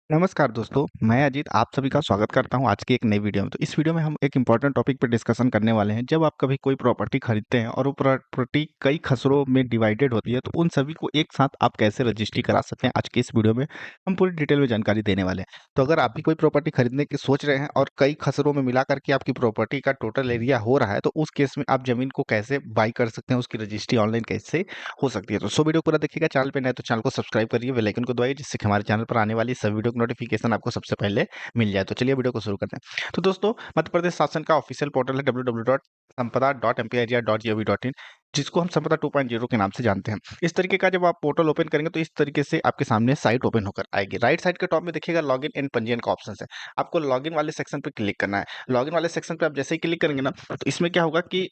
नमस्कार दोस्तों, मैं अजीत आप सभी का स्वागत करता हूं आज की एक नई वीडियो में। तो इस वीडियो में हम एक इम्पोर्टेंट टॉपिक पे डिस्कशन करने वाले हैं। जब आप कभी कोई प्रॉपर्टी खरीदते हैं और वो प्रॉपर्टी कई खसरों में डिवाइडेड होती है, तो उन सभी को एक साथ आप कैसे रजिस्ट्री करा सकते हैं, आज की इस वीडियो में हम पूरी डिटेल में जानकारी देने वाले हैं। तो अगर आप भी कोई प्रॉपर्टी खरीदने की सोच रहे हैं और कई खसरों में मिला करके आपकी प्रॉपर्टी का टोटल एरिया हो रहा है, तो उस केस में आप ज़मीन को कैसे बाय कर सकते हैं, उसकी रजिस्ट्री ऑनलाइन कैसे हो सकती है। तो वीडियो पूरा देखिएगा। चैनल पे नए तो चैनल को सब्सक्राइब करिए, बेल आइकन को दबाइए, जिससे कि हमारे चैनल पर आने वाली सभी वीडियो की नोटिफिकेशन आपको सबसे पहले मिल जाए। तो चलिए वीडियो को शुरू करते हैं। तो दोस्तों, मध्य प्रदेश शासन का ऑफिशियल पोर्टल है www.sampada.mpig.gov.in, जिसको हम संपदा 2.0 के नाम से जानते हैं। इस तरीके का जब आप पोर्टल ओपन करेंगे तो इस तरीके से आपके सामने साइट ओपन होकर आएगी। राइट साइड के टॉप में देखिएगा लॉगिन एंड पंजीयन का ऑप्शन है। आपको लॉगिन वाले सेक्शन पे क्लिक करना है। लॉगिन वाले सेक्शन पे आप जैसे ही क्लिक करेंगे ना, तो इसमें क्या होगा कि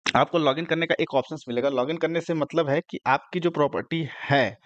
आपको लॉगिन करने का एक ऑप्शंस मिलेगा। लॉगिन करने से मतलब है कि आपकी जो प्रॉपर्टी है,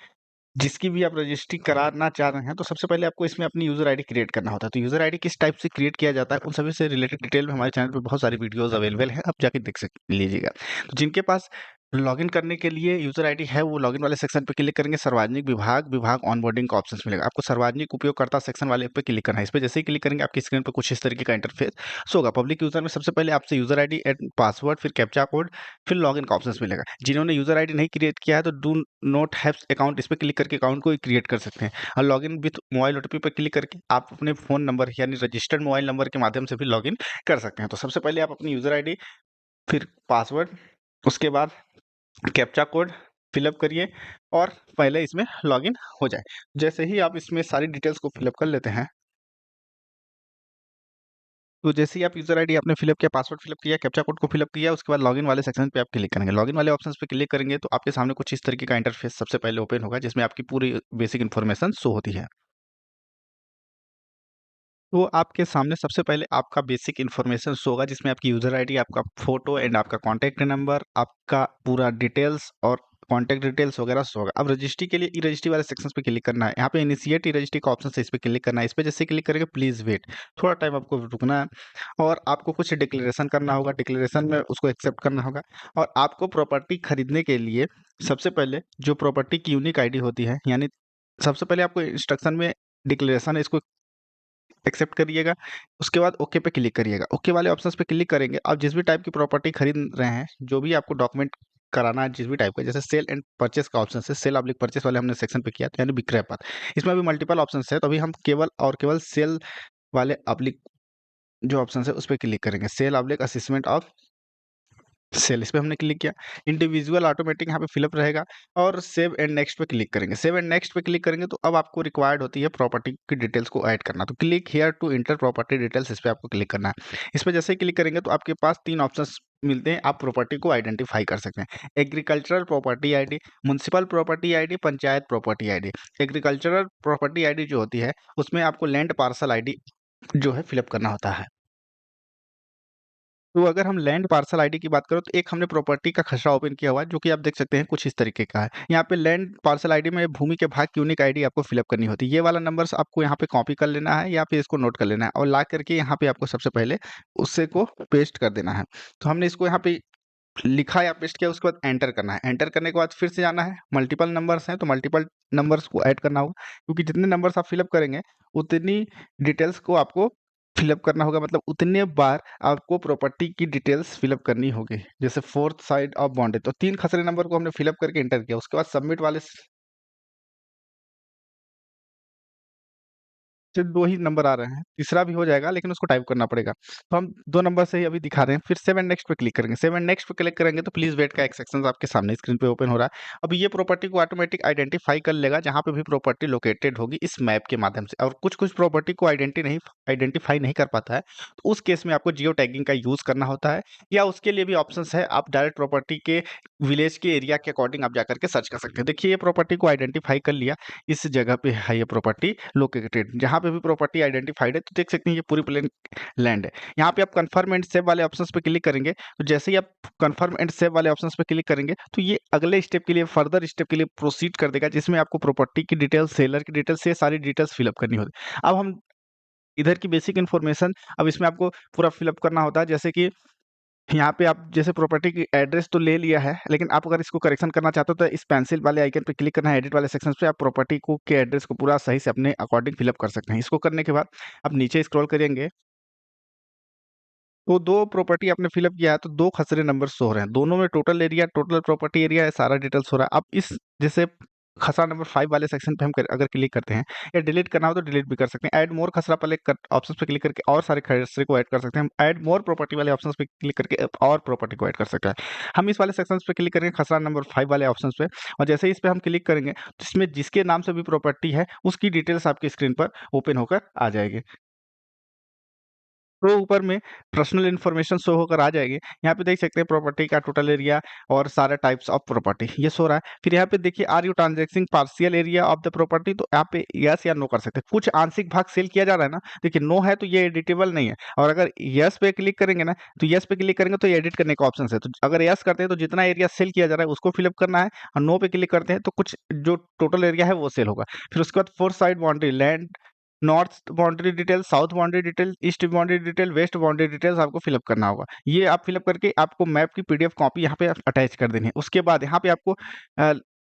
जिसकी भी आप रजिस्ट्री कराना चाह रहे हैं, तो सबसे पहले आपको इसमें अपनी यूज़र आईडी क्रिएट करना होता है। तो यूज़र आईडी किस टाइप से क्रिएट किया जाता है, उन सभी से रिलेटेड डिटेल में हमारे चैनल पे बहुत सारी वीडियोज़ अवेलेबल हैं, आप जाके देख सक लीजिएगा। तो जिनके पास लॉगिन करने के लिए यूज़र आईडी है, वो लॉगिन वाले सेक्शन पे क्लिक करेंगे। सार्वजनिक विभाग ऑनबोर्डिंग का ऑप्शंस मिलेगा। आपको सार्वजनिक उपयोगकर्ता सेक्शन वाले पे क्लिक करना है। इस पे जैसे ही क्लिक करेंगे, आपकी स्क्रीन पे कुछ इस तरीके का इंटरफेस शो होगा। पब्लिक यूज़र में सबसे पहले आपसे यूज़र आईडी एंड पासवर्ड, फिर कैप्चा कोड, फिर लॉगिन का ऑप्शंस मिलेगा। जिन्होंने यूज़र आईडी नहीं क्रिएट किया है, तो डू नॉट हैव अकाउंट, इस पे क्लिक करके अकाउंट को क्रिएट कर सकते हैं। और लॉगिन विथ मोबाइल ओटीपी पे क्लिक करके आप अपने फ़ोन नंबर यानी रजिस्टर्ड मोबाइल नंबर के माध्यम से भी लॉगिन कर सकते हैं। तो सबसे पहले आप अपनी यूज़र आईडी, फिर पासवर्ड, उसके बाद कैप्चा कोड फिलअप करिए और पहले इसमें लॉगिन हो जाए। जैसे ही आप इसमें सारी डिटेल्स को फिलअप कर लेते हैं, तो जैसे ही आप यूज़र आईडी आपने फिलअप किया, पासवर्ड फिलअप किया, कैप्चा कोड को फिलअप किया, उसके बाद लॉगिन वाले सेक्शन पे आप क्लिक करेंगे। लॉगिन वाले ऑप्शंस पे क्लिक करेंगे तो आपके सामने कुछ इस तरीके का इंटरफेस सबसे पहले ओपन होगा, जिसमें आपकी पूरी बेसिक इन्फॉर्मेशन शो होती है। तो आपके सामने सबसे पहले आपका बेसिक इन्फॉर्मेशन शो होगा, जिसमें आपकी यूज़र आईडी, आपका फ़ोटो एंड आपका कॉन्टैक्ट नंबर, आपका पूरा डिटेल्स और कॉन्टैक्ट डिटेल्स वगैरह शो होगा। अब रजिस्ट्री के लिए ई-रजिस्ट्री वाले सेक्शंस पे क्लिक करना है। यहाँ पे इनिशिएट ई-रजिस्ट्री का ऑप्शन है, इस पे क्लिक करना है। इस पे जैसे क्लिक करेंगे, प्लीज़ वेट, थोड़ा टाइम आपको रुकना है और आपको कुछ डिक्लेरेशन करना होगा। डिक्लेरेशन में उसको एक्सेप्ट करना होगा और आपको प्रॉपर्टी खरीदने के लिए सबसे पहले जो प्रॉपर्टी की यूनिक आईडी होती है, यानी सबसे पहले आपको इंस्ट्रक्शन में डिक्लेरेशन है, इसको एक्सेप्ट करिएगा। उसके बाद ओके पे क्लिक करिएगा। ओके वाले ऑप्शंस पे क्लिक करेंगे, आप जिस भी टाइप की प्रॉपर्टी खरीद रहे हैं, जो भी आपको डॉक्यूमेंट कराना है, जिस भी टाइप का, जैसे सेल एंड परचेस का ऑप्शन है, सेल ऑब्लिक परचेस वाले हमने सेक्शन पे किया था, यानी विक्रय पत्र। इसमें भी मल्टीपल ऑप्शंस है, तो अभी हम केवल और केवल सेल वाले ऑब्लिक जो ऑप्शन है उस पे क्लिक करेंगे। Sale oblique assessment of sale, इस पे हमने क्लिक किया। इंडिविजुअल ऑटोमेटिक यहाँ पे फिलअप रहेगा और सेव एंड नेक्स्ट पे क्लिक करेंगे। सेव एंड नेक्स्ट पे क्लिक करेंगे तो अब आपको रिक्वायर्ड होती है प्रॉपर्टी की डिटेल्स को ऐड करना। तो click here to enter property details, इस पे आपको क्लिक करना है। इस पे जैसे ही क्लिक करेंगे तो आपके पास 3 ऑप्शंस मिलते हैं, आप प्रॉपर्टी को आइडेंटिफाई कर सकते हैं। Agricultural property ID, municipal property ID, panchayat property ID. Agricultural property ID जो होती है, उसमें आपको लैंड पार्सल आईडी जो है फिलअप करना होता है। तो अगर हम लैंड पार्सल आईडी की बात करें, तो एक हमने प्रॉपर्टी का खसरा ओपन किया हुआ है, जो कि आप देख सकते हैं कुछ इस तरीके का है। यहाँ पे लैंड पार्सल आईडी में भूमि के भाग की यूनिक आईडी आपको फिलअप करनी होती है। ये वाला नंबर्स आपको यहाँ पे कॉपी कर लेना है या फिर इसको नोट कर लेना है और ला करके यहाँ पे आपको सबसे पहले उससे को पेस्ट कर देना है। तो हमने इसको यहाँ पे लिखा या पेस्ट किया, उसके बाद एंटर करना है। एंटर करने के बाद फिर से जाना है, मल्टीपल नंबर्स हैं तो मल्टीपल नंबर्स को ऐड करना होगा, क्योंकि जितने नंबर्स आप फिलअप करेंगे उतनी डिटेल्स को आपको फिलअप करना होगा, मतलब उतने बार आपको प्रॉपर्टी की डिटेल्स फिलअप करनी होगी। जैसे फोर्थ साइड ऑफ बॉन्ड है, तो 3 खसरे नंबर को हमने फिलअप करके एंटर किया, उसके बाद सबमिट वाले सिर्फ 2 ही नंबर आ रहे हैं, तीसरा भी हो जाएगा लेकिन उसको टाइप करना पड़ेगा। तो हम 2 नंबर से ही अभी दिखा रहे हैं। फिर सेव एंड नेक्स्ट पे क्लिक करेंगे। सेव एंड नेक्स्ट पे क्लिक करेंगे तो प्लीज़ वेट का एक सेक्शन आपके सामने स्क्रीन पे ओपन हो रहा है। अब ये प्रॉपर्टी को ऑटोमेटिक आइडेंटिफाई कर लेगा जहाँ पे भी प्रॉपर्टी लोकेटेड होगी इस मैप के माध्यम से, और कुछ-कुछ प्रॉपर्टी को आइडेंटिफाई नहीं कर पाता है, तो उस केस में आपको जियो टैगिंग का यूज़ करना होता है, या उसके लिए भी ऑप्शंस है, आप डायरेक्ट प्रॉपर्टी के विलेज के एरिया के अकॉर्डिंग आप जाकर के सर्च कर सकते हैं। देखिए, ये प्रॉपर्टी को आइडेंटिफाई कर लिया, इस जगह पे है ये प्रॉपर्टी लोकेटेड। जहाँ पे भी प्रॉपर्टी आइडेंटिफाइड है, तो देख सकते हैं ये पूरी प्लेन लैंड है। यहाँ पे आप कन्फर्म एंड सेव वाले ऑप्शंस पे क्लिक करेंगे, तो जैसे ही आप कन्फर्म एंड सेव वाले ऑप्शंस पे क्लिक करेंगे, तो ये अगले स्टेप के लिए, फर्दर स्टेप के लिए प्रोसीड कर देगा, जिसमें आपको प्रॉपर्टी की डिटेल्स, सेलर की डिटेल्स, ये सारी डिटेल्स फिलअप करनी होती है। अब हम इधर की बेसिक इन्फॉर्मेशन, अब इसमें आपको पूरा फिलअप करना होता है, जैसे कि यहाँ पे आप जैसे प्रॉपर्टी की एड्रेस तो ले लिया है, लेकिन आप अगर इसको करेक्शन करना चाहते हो तो इस पेंसिल वाले आइकन पे क्लिक करना है, एडिट वाले सेक्शन पे आप प्रॉपर्टी को के एड्रेस को पूरा सही से अपने अकॉर्डिंग फिलअप कर सकते हैं। इसको करने के बाद आप नीचे स्क्रॉल करेंगे तो 2 प्रॉपर्टी आपने फिलअप किया है, तो 2 खसरे नंबर शो हो रहे हैं। दोनों में total area, total property area है, सारा डिटेल्स हो रहा है। अब इस जैसे खसरा नंबर 5 वाले सेक्शन पे हम अगर क्लिक करते हैं या डिलीट करना हो तो डिलीट भी कर सकते हैं। ऐड मोर खसरा वाले ऑप्शन पे क्लिक करके और सारे खसरे को ऐड कर सकते हैं। हम ऐड मोर प्रॉपर्टी वाले ऑप्शन पे क्लिक करके और प्रॉपर्टी को ऐड कर सकते हैं। हम इस वाले सेक्शन पे क्लिक करेंगे खसरा नंबर 5 वाले ऑप्शन पे, और जैसे ही इस पे हम क्लिक करेंगे तो इसमें जिसके नाम से भी प्रॉपर्टी है उसकी डिटेल्स आपकी स्क्रीन पर ओपन होकर आ जाएगी। तो ऊपर में पर्सनल इन्फॉर्मेशन शो होकर आ जाएगी। यहाँ पे देख सकते हैं प्रॉपर्टी का टोटल एरिया और सारे टाइप्स ऑफ प्रॉपर्टी ये शो रहा है। फिर यहाँ पे देखिए are you transacting partial area of the property, तो यहाँ पे यस या नो कर सकते हैं। कुछ आंशिक भाग सेल किया जा रहा है ना, देखिए नो है तो ये एडिटेबल नहीं है, और अगर यस पे क्लिक करेंगे ना तो यस पे क्लिक करेंगे तो ये एडिट करने का ऑप्शन है। तो अगर यस करते हैं तो जितना एरिया सेल किया जा रहा है उसको फिलअप करना है, और नो पे क्लिक करते हैं तो कुछ जो टोटल एरिया है वो सेल होगा। फिर उसके बाद four side boundary, land north boundary detail, south boundary detail, east boundary detail, west boundary details आपको फिलअप करना होगा। ये आप फिलअप करके आपको मैप की पीडीएफ कॉपी यहाँ पे अटैच कर देनी है। उसके बाद यहाँ पे आपको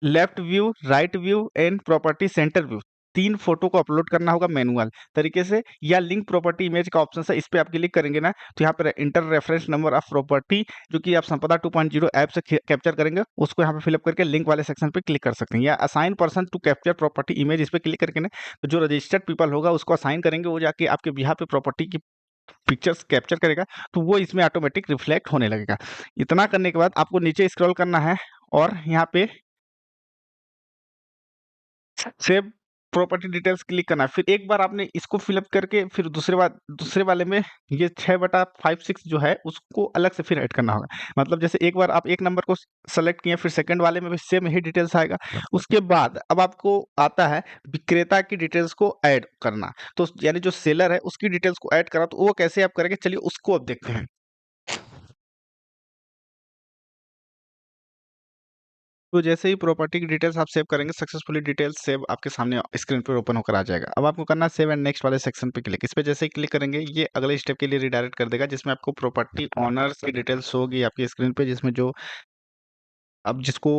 left view, right view and property centre view 3 photo को अपलोड करना होगा मैनुअल तरीके से, या लिंक प्रॉपर्टी इमेज का ऑप्शन है, इस पे आप क्लिक करेंगे ना तो यहाँ पर inter reference number of property जो कि आप संपदा 2.0 ऐप से कैप्चर करेंगे उसको यहाँ पे फिलअप करके लिंक वाले सेक्शन पे क्लिक कर सकते हैं, या assign person to capture property image इस पे क्लिक करके ना तो जो रजिस्टर्ड पीपल होगा उसको असाइन करेंगे, वो जाके आपके बिहार पे प्रॉपर्टी की पिक्चर्स कैप्चर करेगा तो वो इसमें ऑटोमेटिक रिफ्लेक्ट होने लगेगा। इतना करने के बाद आपको नीचे स्क्रॉल करना है और यहाँ पे सेव प्रॉपर्टी डिटेल्स क्लिक करना है। फिर एक बार आपने इसको फिलअप करके फिर दूसरे वाले में ये 6/5/6 जो है उसको अलग से फिर ऐड करना होगा। मतलब जैसे एक बार आप एक नंबर को सेलेक्ट किए फिर सेकंड वाले में भी सेम ही डिटेल्स आएगा। उसके बाद अब आपको आता है विक्रेता की डिटेल्स को ऐड करना। तो यानी जो सेलर है उसकी डिटेल्स को ऐड करा तो वो कैसे आप करेंगे, चलिए उसको अब देखते हैं। तो जैसे ही प्रॉपर्टी की डिटेल्स आप सेव करेंगे सक्सेसफुली डिटेल्स सेव आपके सामने स्क्रीन पर ओपन होकर आ जाएगा। अब आपको करना है सेव एंड नेक्स्ट वाले सेक्शन पे क्लिक। इस पे जैसे ही क्लिक करेंगे ये अगले स्टेप के लिए रिडायरेक्ट कर देगा जिसमें आपको प्रॉपर्टी ऑनर्स की डिटेल्स होगी आपकी स्क्रीन पे, जिसमें जो अब जिसको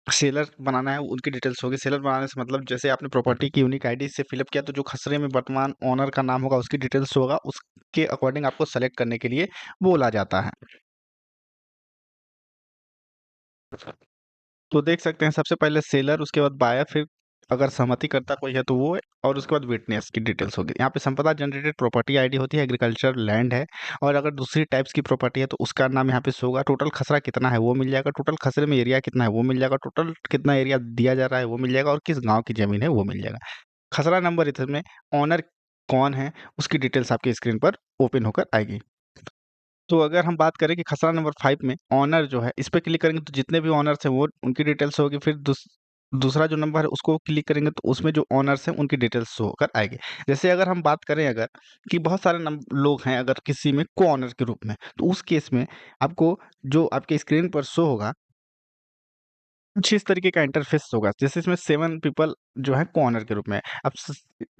सेलर बनाना है उनकी डिटेल्स होगी। सेलर बनाने से मतलब जैसे आपने प्रॉपर्टी की यूनिक आईडी से फिलअप किया तो जो खसरे में वर्तमान ओनर का नाम होगा उसकी डिटेल्स होगा, उसके अकॉर्डिंग आपको सेलेक्ट करने के लिए बोला जाता है। तो देख सकते हैं सबसे पहले सेलर, उसके बाद बायर, फिर अगर सहमति करता कोई है तो वो, और उसके बाद विटनेस की डिटेल्स होगी। यहाँ पे संपदा जनरेटेड प्रॉपर्टी आईडी होती है, एग्रीकल्चर लैंड है, और अगर दूसरी टाइप्स की प्रॉपर्टी है तो उसका नाम यहाँ पे शो होगा। टोटल खसरा कितना है वो मिल जाएगा, टोटल खसरे में एरिया कितना है वो मिल जाएगा, टोटल कितना एरिया दिया जा रहा है वो मिल जाएगा, और किस गाँव की जमीन है वो मिल जाएगा। खसरा नंबर इसमें ऑनर कौन है उसकी डिटेल्स आपकी स्क्रीन पर ओपन होकर आएगी। तो अगर हम बात करें कि खसरा नंबर 5 में ऑनर जो है इस पे क्लिक करेंगे तो जितने भी ऑनर्स हैं वो उनकी डिटेल्स होगी। फिर दूसरा जो नंबर है उसको क्लिक करेंगे तो उसमें जो ऑनर्स हैं उनकी डिटेल्स शो होकर आएगी। जैसे अगर हम बात करें अगर कि बहुत सारे लोग हैं अगर किसी में को ऑनर के रूप में, तो उस केस में आपको जो आपके स्क्रीन पर शो होगा कुछ इस तरीके का इंटरफेस होगा। जैसे इसमें 7 पीपल जो है को-ओनर के रूप में। अब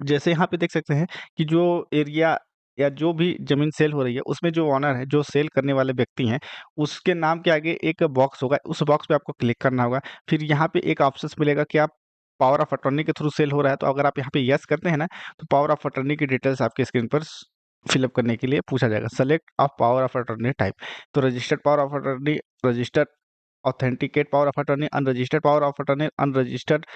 जैसे यहाँ पे देख सकते हैं कि जो एरिया या जो भी ज़मीन सेल हो रही है, उसमें जो ओनर है, जो सेल करने वाले व्यक्ति हैं, उसके नाम के आगे एक बॉक्स होगा, उस बॉक्स पे आपको क्लिक करना होगा। फिर यहाँ पे एक ऑप्शंस मिलेगा कि आप पावर ऑफ अटॉर्नी के थ्रू सेल हो रहा है, तो अगर आप यहाँ पे येस करते हैं ना, तो पावर ऑफ अटॉर्नी की डिटेल्स आपके स्क्रीन पर फिल अप करने के लिए पूछा जाएगा। Select power of attorney type, तो registered power of attorney, registered authenticate power of attorney, unregistered power of attorney, unregistered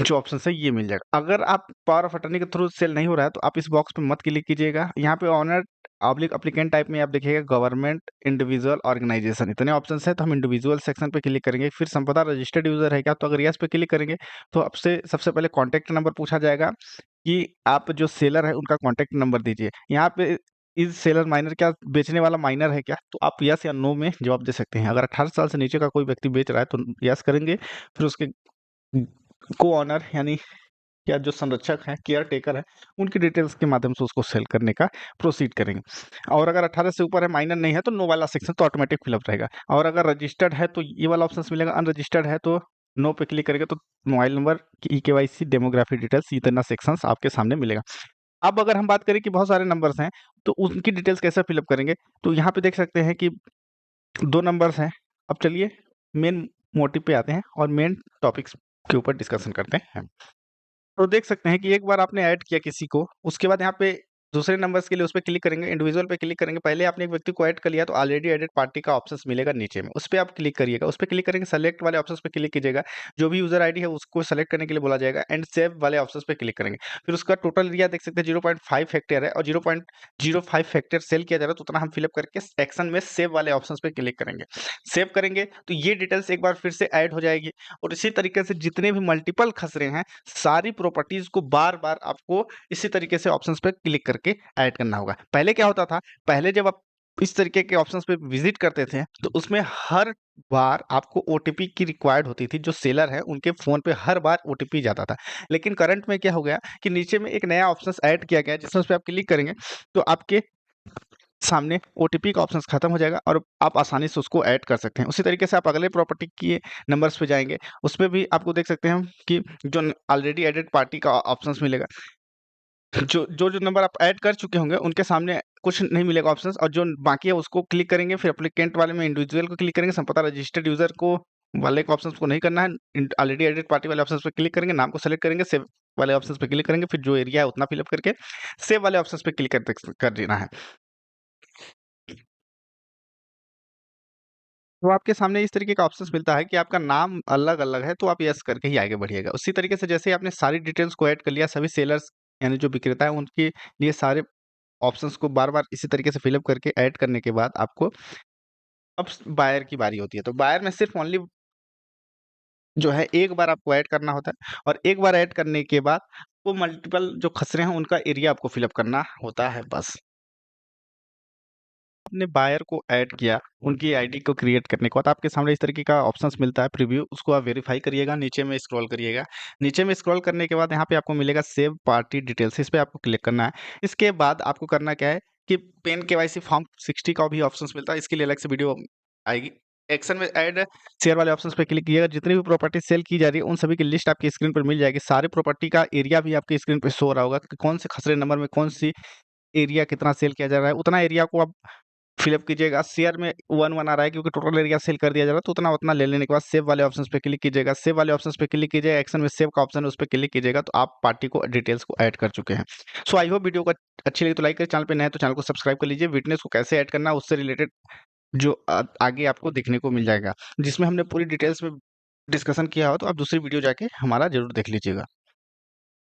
जो ऑप्शन है ये मिल जाएगा। अगर आप पावर ऑफ अटॉर्नी के थ्रू सेल नहीं हो रहा है तो आप इस बॉक्स पे मत क्लिक कीजिएगा। यहाँ पे ऑनर ऑब्लिक एप्लीकेंट टाइप में आप देखिएगा गवर्नमेंट, इंडिविजुअल, ऑर्गेनाइजेशन, इतने ऑप्शन है। तो हम इंडिविजुअल सेक्शन पे क्लिक करेंगे। फिर संपदा रजिस्टर्ड यूजर है क्या, तो अगर यस पे क्लिक करेंगे तो आपसे सबसे पहले कॉन्टैक्ट नंबर पूछा जाएगा कि आप जो सेलर है उनका कॉन्टैक्ट नंबर दीजिए। यहाँ पे इज सेलर माइनर, क्या बेचने वाला माइनर है क्या, तो आप यस या नो में जवाब दे सकते हैं। अगर 18 साल से नीचे का कोई व्यक्ति बेच रहा है तो यस करेंगे। फिर उसके को ऑनर यानी या जो संरक्षक हैं, केयर टेकर हैं, उनकी डिटेल्स के माध्यम से उसको सेल करने का प्रोसीड करेंगे। और अगर 18 से ऊपर है, माइनर नहीं है, तो नो वाला सेक्शन तो ऑटोमेटिक फिलअप रहेगा। और अगर रजिस्टर्ड है तो ये वाला ऑप्शन मिलेगा, अनरजिस्टर्ड है तो नो पे क्लिक करेंगे तो mobile number, e-KYC, demography details, इतना सेक्शंस आपके सामने मिलेगा। अब अगर हम बात करें कि बहुत सारे नंबर्स हैं तो उनकी डिटेल्स कैसे फिलअप करेंगे? तो यहाँ पे देख सकते हैं कि 2 नंबर्स हैं। अब चलिए मेन मोटिव पे आते हैं और मेन टॉपिक्स के ऊपर डिस्कशन करते हैं। तो देख सकते हैं कि एक बार आपने ऐड किया किसी को, उसके बाद यहाँ पे दूसरे नंबर्स के लिए उस पे क्लिक करेंगे, इंडिविजुअल पे क्लिक करेंगे। पहले आपने एक व्यक्ति को ऐड कर लिया तो ऑलरेडी एडेड पार्टी का ऑप्शंस मिलेगा नीचे में, उस पे आप क्लिक करिएगा। उस पे क्लिक करेंगे, सेलेक्ट वाले ऑप्शंस पे क्लिक कीजिएगा। जो भी यूजर आईडी है उसको सेलेक्ट करने के लिए बोला जाएगा एंड सेव वाले ऑप्शंस पे क्लिक करेंगे। फिर उसका टोटल एरिया देख सकते हैं 0.5 हेक्टेयर है और 0.05 हेक्टेयर सेल किया जा रहा है, तो उतना हम फिलअप करके एक्शन में सेव वाले ऑप्शंस पे क्लिक करेंगे। सेव करेंगे तो ये डिटेल्स एक बार फिर से ऐड हो जाएगी और इसी तरीके से जितने भी मल्टीपल खसरे हैं, सारी प्रॉपर्टीज को बार-बार आपको इसी तरीके से ऑप्शंस पे क्लिक करके ऐड करना होगा। पहले क्या होता था, पहले जब आप इस तरीके के ऑप्शंस पे विजिट करते थे, तो उसमें हर बार आपको ओटीपी की रिक्वायर्ड होती थी। जो सेलर है, उनके फ़ोन पे हर बार ओटीपी जाता था। लेकिन करंट में क्या हो गया कि नीचे में एक नया ऑप्शंस ऐड किया गया है, जिसमें उसपे आप क्लिक करेंगे, तो आपके सामने ओटीपी का ऑप्शंस खत्म हो जाएगा और आप आसानी से उसको ऐड कर सकते हैं। उसी तरीके से आप अगले प्रॉपर्टी के नंबर्स पे जाएँगे, उसमें भी आपको देख सकते हैं कि जो ऑलरेडी एडेड पार्टी का ऑप्शंस मिलेगा। जो नंबर आप ऐड कर चुके होंगे, उनके सामने कुछ नहीं मिलेगा ऑप्शंस और जो बाकी है उसको क्लिक करेंगे, फिर एप्लीकेंट वाले में इंडिविजुअल को क्लिक करेंगे, संपदा रजिस्टर्ड यूज़र को वाले को ऑप्शंस को नहीं करना है। ऑलरेडी एडेड पार्टी वाले ऑप्शंस पे क्लिक करेंगे, नाम को सेलेक्ट करेंगे, सेव वाले ऑप्शंस पे क्लिक करेंगे, फिर जो एरिया है उतना फिल अप करके सेव वाले ऑप्शंस पे क्लिक कर देना है। तो आपके सामने इस तरीके का ऑप्शंस मिलता है कि आपका नाम अलग-अलग है, तो आप येस करके ही आगे बढ़िएगा। उसी तरीके से जैसे ही आपने सारी डिटेल्स को ऐड कर लिया, सभी सेलर्स यानी जो विक्रेता है, उनके लिए सारे ऑप्शंस को बार-बार इसी तरीके से फिल अप करके ऐड करने के बाद आपको अब बायर की बारी होती है। तो बायर में सिर्फ ओनली जो है एक बार आपको ऐड करना होता है और एक बार ऐड करने के बाद वो मल्टीपल जो खसरे हैं, उनका एरिया आपको फिल अप करना होता है बस। आपने बायर को ऐड किया, उनकी आईडी को क्रिएट करने के बाद आपके सामने इस तरीके का ऑप्शंस मिलता है प्रीव्यू, उसको आप वेरीफाई करिएगा, नीचे में स्क्रॉल करिएगा। नीचे में स्क्रॉल करने के बाद यहाँ पे आपको मिलेगा सेव पार्टी डिटेल्स, इस पे आपको क्लिक करना है। इसके बाद आपको करना क्या है कि पेन केवाईसी फॉर्म 60 का भी ऑप्शंस मिलता है, इसके लिए अलग से वीडियो आएगी। एक्शन में ऐड शेयर वाले ऑप्शंस पे क्लिक कीजिएगा, जितनी भी प्रॉपर्टी सेल की जा रही है, उन सभी की लिस्ट आपकी स्क्रीन पर मिल जाएगी। सारे प्रॉपर्टी का एरिया भी आपकी स्क्रीन पे शो हो रहा होगा कि कौन से खसरे नंबर में कौन-सी एरिया कितना सेल किया जा रहा है, उतना एरिया को आप फिलअप कीजिएगा। शेयर में 1-1 आ रहा है क्योंकि टोटल एरिया सेल कर दिया जा रहा है, तो उतना-उतना ले लेने के बाद सेव वाले ऑप्शंस पे क्लिक कीजिएगा। सेव वाले ऑप्शंस पे क्लिक कीजिएगा, एक्शन में सेव का ऑप्शन है, उस पे क्लिक कीजिएगा, तो आप पार्टी को डिटेल्स को ऐड कर चुके हैं। सो आई होप वीडियो को अच्छी लगी तो लाइक करें, चैनल पे नए हैं तो चैनल को सब्सक्राइब कर लीजिए। विटनेस को कैसे ऐड करना है, उससे रिलेटेड जो आगे आपको देखने को मिल जाएगा, जिसमें हमने पूरी डिटेल्स में डिस्कशन किया हो, तो आप दूसरी वीडियो जाके हमारा ज़रूर देख लीजिएगा।